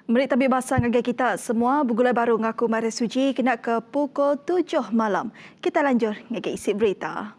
Merit tabik basah ngagai kita semua bergulai baru ngaku Maria Suji kena ke pukul 7 malam. Kita lanjut ngagai isi berita.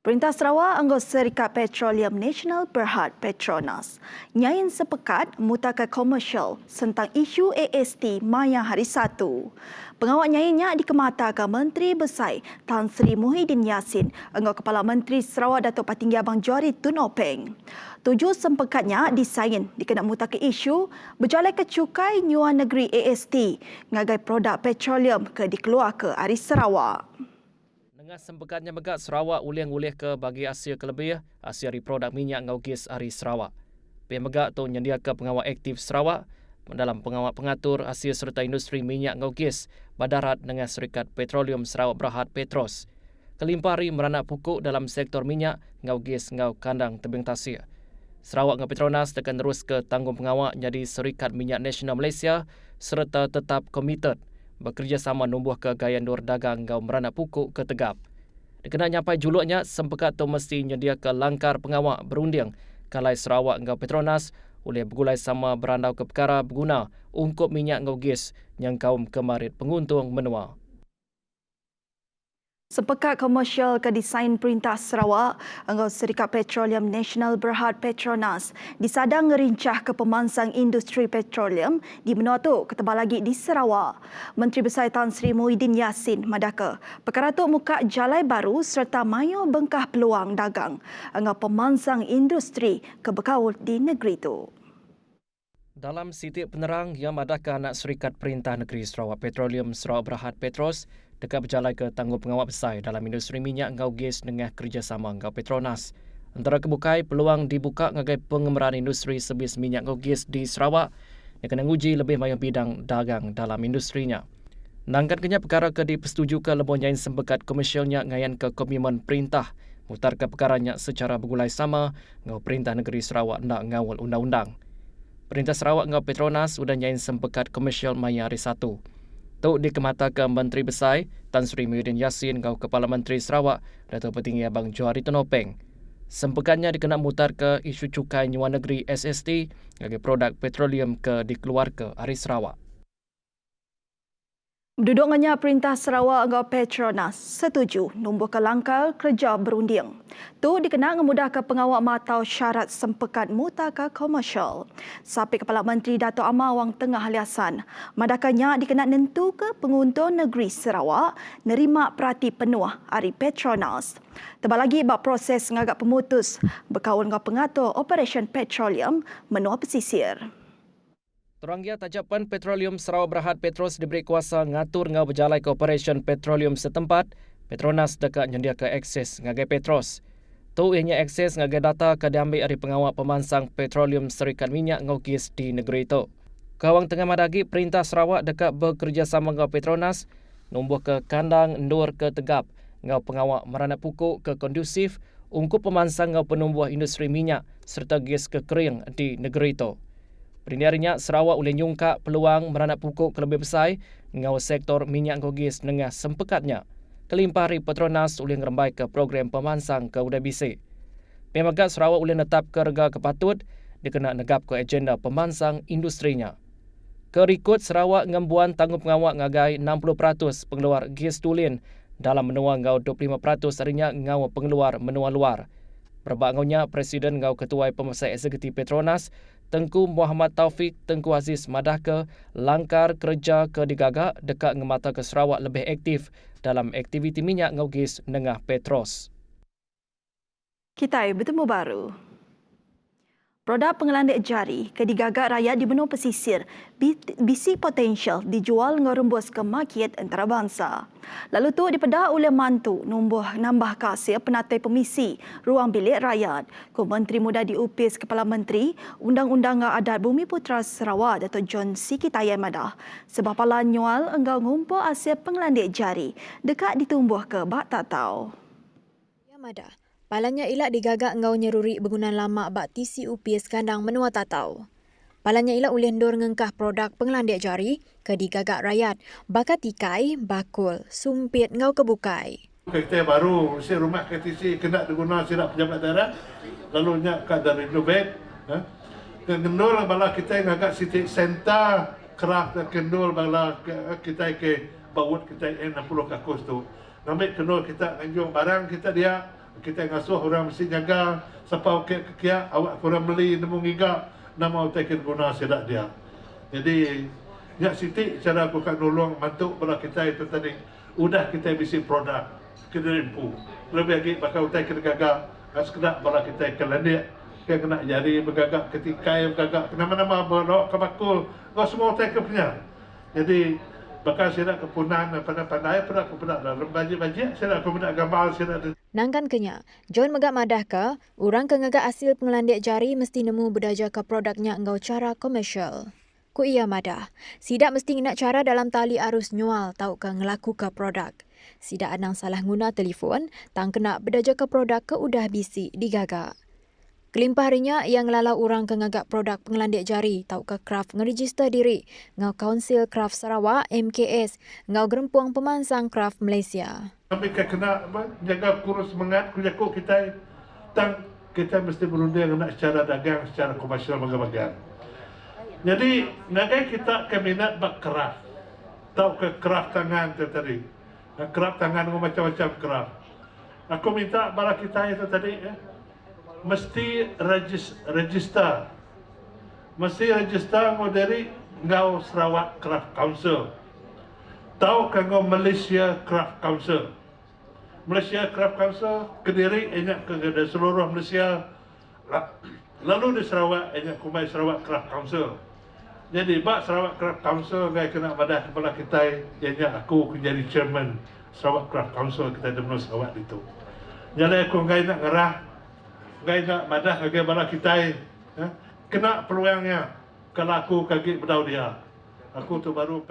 Perintah Sarawak anggota Syarikat Petroleum Nasional Berhad Petronas nyain sepekat mutakat komersial tentang isu AST Maya hari Sabtu. Pengawal nyainnya dikematakan Menteri Besar Tan Sri Muhyiddin Yassin anggota Kepala Menteri Sarawak Datuk Patinggi Abang Johari Tun Openg. Tujuh sempekatnya disain dikena mutakat isu berjalan ke cukai nyuan negeri AST ngagai produk petroleum ke dikeluar ke Ari Sarawak. Dengan sempekatnya megak Sarawak ulih-ulih ke bagi Asia kelebih, Asia reproduk minyak ngau gas Ari Sarawak. Pihak megak tu menyediakan pengawal aktif Sarawak dalam pengawal pengatur Asia serta industri minyak ngau gas badarat dengan Syarikat Petroleum Sarawak Berhad Petros. Kelimpari meranak pokok dalam sektor minyak ngau gas ngau kandang tebing tasir. Sarawak ngau Petronas tekan terus ke tanggung pengawal jadi Syarikat Minyak Nasional Malaysia serta tetap komited bekerjasama numbuh ke gaya nur dagang ngau meranak pokok ke tegap. Dikena nyampai juluknya, sempekat tu mesti menyediakan langkar pengawal berunding kalai Sarawak ngau Petronas oleh bergulai sama berandau ke perkara berguna ungkup minyak ngau gas yang kaum kemarit penguntung menua. Sepekat komersial ke desain Perintah Sarawak, anggota Syarikat Petroleum Nasional Berhad Petronas disadang ngerincah ke pemansang industri petroleum di menua tu ketebal lagi di Sarawak. Menteri Besar Tan Sri Muhyiddin Yassin madaka perkara tu muka jalai baru serta mayu bengkah peluang dagang anggota pemansang industri ke berkaul di negeri tu. Dalam sitik penerang yang madakah anak Syarikat Perintah Negeri Sarawak Petroleum Sarawak Berhad Petros dekat berjalan ke tanggung pengawal besar dalam industri minyak ngau gas dengan kerjasama ngau Petronas. Antara kebukai peluang dibuka ngagai pengembaraan industri sebis minyak ngau gas di Sarawak yang kena uji lebih banyak bidang dagang dalam industrinya. Nangkan kenya perkara ke dipersetujukan lebih nyain sempekat komersialnya ngayan ke komitmen perintah mutar ke perkaranya secara bergulai sama ngau Perintah Negeri Sarawak nak ngawal undang-undang. Perintah Sarawak ngau Petronas sudah nyain sempekat komersial Maya hari 1. Tu dikematakan Menteri Besar Tan Sri Muhyiddin Yassin ngau Kepala Menteri Sarawak Datuk Patinggi Abang Johari Tun Openg. Sempekatnya dikena mutar ke isu cukai nyuan negeri SST bagi produk petroleum ke dikeluar ke Ari Sarawak. Duduknya Perintah Sarawak anggota Petronas setuju numbuhkan langkah kerja berunding. Tu dikena memudahkan pengawal matau syarat sempekat mutaka komersial. Sapi Kepala Menteri Dato' Amar Wang Tengah Liasan, madakannya dikena nentu ke penguntung negeri Sarawak nerima perhati penuh Ari Petronas. Tebal lagi bab proses ngagak pemutus berkawan dengan pengatur Operation Petroleum menua pesisir. Teranggia tajapan Petroleum Sarawak Berhad Petros diberi kuasa ngatur ngau berjalai ke Operation Petroleum setempat, Petronas dekat menyediakan akses ngagai Petros. Tu ianya akses ngagai data ke diambil dari pengawal pemansang petroleum Syarikat Minyak ngau gas di negeri itu. Kawang tengah madagi Perintah Sarawak dekat bekerjasama ngau Petronas numbuh ke kandang endur ke tegap ngau pengawal meranak pokok ke kondusif ungkup pemansang ngau penumbuh industri minyak serta gas ke kering di negeri itu. Perindiarinya Sarawak boleh nyungkak peluang meranak pokok ke lebih besar ngau sektor minyak ngau gas dengan sempekatnya. Kelimpari Petronas boleh ngerembai ke program pemansang ke UDBC. Pemagat Sarawak boleh netap ke rega kepatut dikena negap ke agenda pemansang industrinya. Kerikut Sarawak ngembuan tanggung pengawal ngagai 60% pengeluar gas tulen dalam menua ngau 25% harinya ngau pengeluar menua luar. Berbak ngaunya Presiden ngau Ketua Pemerintah Eksekutif Petronas Tengku Muhammad Taufik Tengku Aziz madahke langkar kerja ke digagak dekat ngemata ke Sarawak lebih aktif dalam aktiviti minyak ngau gas nengah Petros. Kita bertemu baru. Produk pengelandik jari ke digagak rakyat di benua pesisir bisi potensial dijual ngerembus ke market antarabangsa. Lalu tu dipedah oleh mantu nambah kasih penatai pemisi ruang bilik rakyat ke Menteri Muda diupis Kepala Menteri Undang-Undang Adat Bumi Putra Sarawak Dato' John Siki Tayan Madah sebab pala nyual enggau ngumpul hasil pengelandik jari dekat ditumbuh ke bak tak tahu. Ya Madah. Palanya ilak digagak ngau nyeruri bangunan lama bak TCUPS kandang menua tatau. Palanya ilak ulih ndor ngengkah produk pengelandik jari ke digagak rakyat, bakat tikai, bakul, sumpit ngau kebukai. Kereta baru, mesti rumah KTC kena digunakan silap pejabat daerah, lalu nyak kadar renovate, Kendul bala kita ngagak city center craft kendul bala kita ke bawut kita 60 kakus tu. Ngambil kendul kita nganjung barang kita dia kita ngasuh orang mesti jaga siapa kia awak kurang beli nemu giga nama utakin guna sedak dia. Jadi ya city cara aku kat nolong mantuk bala kita itu tadi udah kita bisi produk kedempu. Lebih lagi bakal utakin gaga sekedar bala kita kelandia yang kena jari bergagak ketika yang bergagak nama-nama berlok kebakul kau semua take punya. Jadi bakal saya nak kepunan pandai-pandai pernah kepunan dalam baju-baju saya nak kepunan gambar saya nak. Nangkan kenya, John megak madah ke, orang kengagak hasil pengelandik jari mesti nemu berdaja ke produknya engau cara komersial. Ku ia madah, sidak mesti nak cara dalam tali arus nyual tau ke ngelaku ke produk. Sidak anang salah guna telefon, tang kena berdaja ke produk ke udah bisi digagak. Kelimpah harinya yang lalau orang kengagak produk pengelandik jari tau ke Kraft ngeregister diri ngau Kaunsil Kraft Sarawak MKS ngau Gerempuang Pemansang Kraft Malaysia. Kami kena jaga kurus semangat kujakuk kita tang kita mesti berunding nak secara dagang secara komersial bagai-bagai. Jadi ngagai kita keminat bak kraft. Tau ke kraft tangan tu tadi. Kraft tangan macam-macam kraft. Aku minta bala kita itu tadi mesti register. Mesti register ngau dari ngau Sarawak Craft Council. Tahu kanggo Malaysia Craft Council. Malaysia Craft Council Kediri enyak ke seluruh Malaysia. Lalu di Sarawak enyak kumai Sarawak Craft Council. Jadi bak Sarawak Craft Council ngai kena madah kepala kita enyak aku menjadi chairman Sarawak Craft Council kita di Sarawak itu. Jadi aku ngai nak ngerah ngai nak madah kage bala kita kena peluangnya kalau aku kage bedau dia. Aku tu baru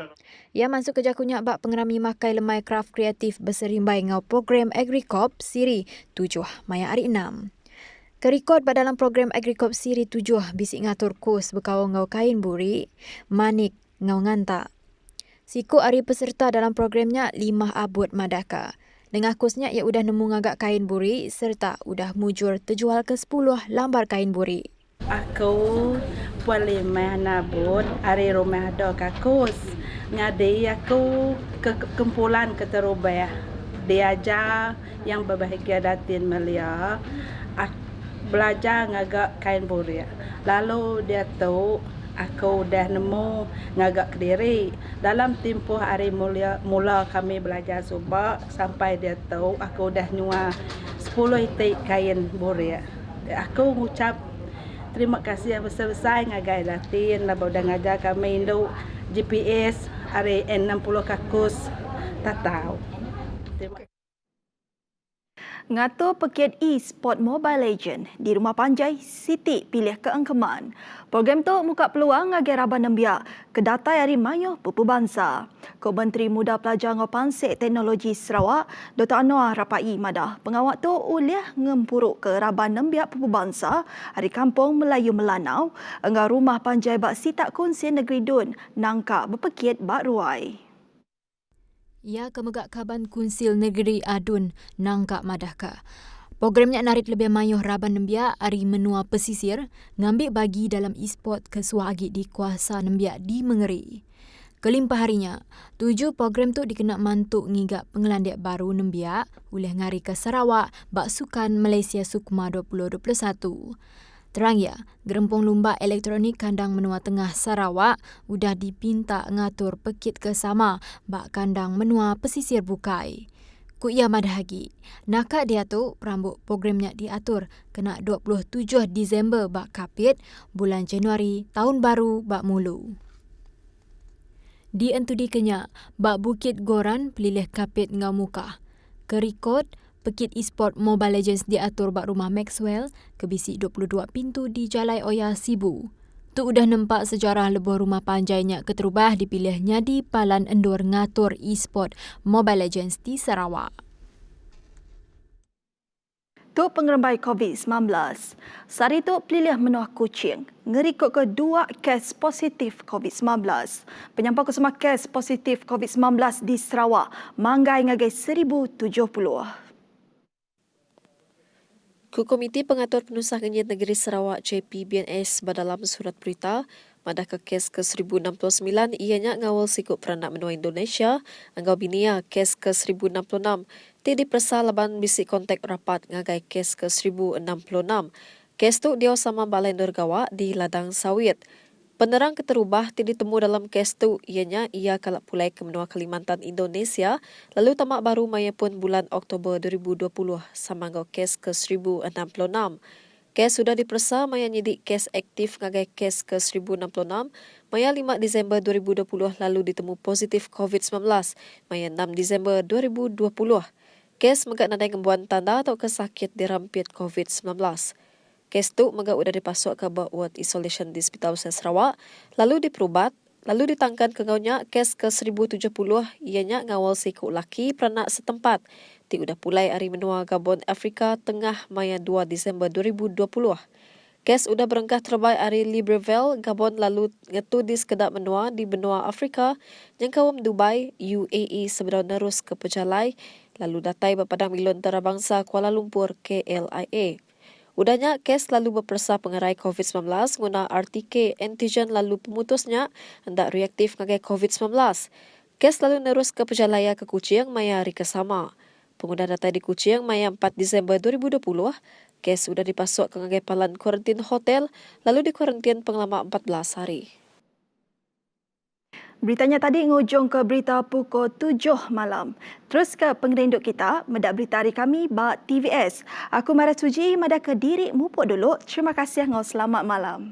ia masuk ke jakunya bak pengerami makai lemai kraft kreatif berserimbai ngau program Agricop Siri 7 maya hari 6. Kerikot pada dalam program Agricop Siri 7 bisik ngatur kos berkawal ngau kain buri, manik ngau ngantak. Siku hari peserta dalam programnya 5 abut madaka. Dengan kosnya ia udah nemu ngagak kain buri serta udah mujur terjual ke 10 lambar kain buri. Aku boleh menabut hari rumah ada kakus. Ngadi aku ke kumpulan keterubah. Diajar yang berbahagia datin Melia. Belajar ngagak kain buri. Lalu dia tahu aku dah nemu ngagak Kediri. Dalam tempoh hari mula kami belajar subak sampai dia tahu aku dah nyua 10 itik kain buri. Aku ngucap terima kasih yang besar-besar ngagai Latin lah dah ngajar kami induk GPS hari 60 kakus tak tahu. Ngatur pekiat e-sport Mobile Legend di Rumah Panjai, Siti pilih keengkeman. Program tu muka peluang ngagi Raban Nembia kedatai hari Mayuh Pupu Bangsa. Ko Menteri Muda Pelajar Ngopansek Teknologi Sarawak, Dr. Anwar Rapai madah pengawak tu uliah ngempuruk ke Raban Nembia Pupu Bangsa hari Kampung Melayu Melanau engau Rumah Panjai bak Sitak Kunsin Negeri Dun nangka berpekiat bak ruai. Ia kemegak kaban Kunsil Negeri Adun nangkak madahka. Programnya narik lebih mayuh Raban Nembia hari menua pesisir ngambil bagi dalam e-sport ke suagi di kuasa Nembia di Mengeri. Kelimpah harinya, 7 program tu dikena mantuk ngigak pengelandik baru Nembia oleh ngari ke Sarawak bak Sukan Malaysia Sukma 2021. Terang ya, Gerempung Lumba Elektronik Kandang Menua Tengah Sarawak udah dipinta ngatur pekit kesama bak kandang menua pesisir Bukai. Ku ia madahagi, nakak dia tu perambut programnya diatur kena 27 Disember bak kapit bulan Januari tahun baru bak mulu. Di entudi kenya bak Bukit Goran pelilih kapit ngau muka. Kerikot pekit e-sport Mobile Legends diatur bak rumah Maxwell ke bisik 22 pintu di Jalai Oya Sibu. Tu udah nampak sejarah lebuh rumah panjainya keterubah dipilihnya di Palan Endur ngatur e-sport Mobile Legends di Sarawak. Tu pengerembai COVID-19. Sari tu pelilih menua Kuching. Ngerikut ke 2 kes positif COVID-19. Penyampau kesemua kes positif COVID-19 di Sarawak manggai ngagai 1,070. Komiti Pengatur Penusahaan Negeri Sarawak JPBNS dalam surat berita madah ke kes ke-1069 ianya ngawal sikut peranak menua Indonesia anggau binia kes ke-1066 ti dipersa laban bisi kontak rapat ngagai kes ke-1066. Kes tu dia sama Balai Nurgawa di Ladang Sawit. Penerang keterubah ti ditemu dalam kes tu ianya ia kalap pulai ke menua Kalimantan Indonesia lalu tamak baru maya pun bulan Oktober 2020 samanggo kes ke-1066. Kes sudah dipersa maya nyidik kes aktif ngagai kes ke-1066 maya 5 Disember 2020 lalu ditemu positif COVID-19 maya 6 Disember 2020. Kes megak nadai ngembuan tanda atau kesakit dirampit COVID-19. Kes tu megak udah dipasuk ke ward isolation di Hospital Besar Sarawak, lalu diperubat, lalu ditangkan ke ngaunya kes ke-1070 ianya ngawal siku laki peranak setempat. Ti udah pulai hari menua Gabon Afrika Tengah maya 2 Disember 2020. Kes udah berengkah terbaik hari Libreville, Gabon lalu ngetu di sekedap menua di benua Afrika yang kawam Dubai, UAE sebenarnya nerus ke Pejalai, lalu datai berpadang milon antarabangsa Kuala Lumpur KLIA. Udahnya kes lalu berpersa pengerai COVID-19 guna RTK antigen lalu pemutusnya hendak reaktif ngagai COVID-19. Kes lalu nerus ke Pejalaya ke Kuching maya hari kesama. Pengguna data di Kuching maya 4 Disember 2020, kes sudah dipasuk ke ngagai palan kuarantin hotel lalu dikuarantin pengelama 14 hari. Beritanya tadi ngujung ke berita pukul 7 malam. Terus ke pengerinduk kita, medak berita hari kami, Bak TVS. Aku Mara Suji, medak ke diri mupuk dulu. Terima kasih, ngau selamat malam.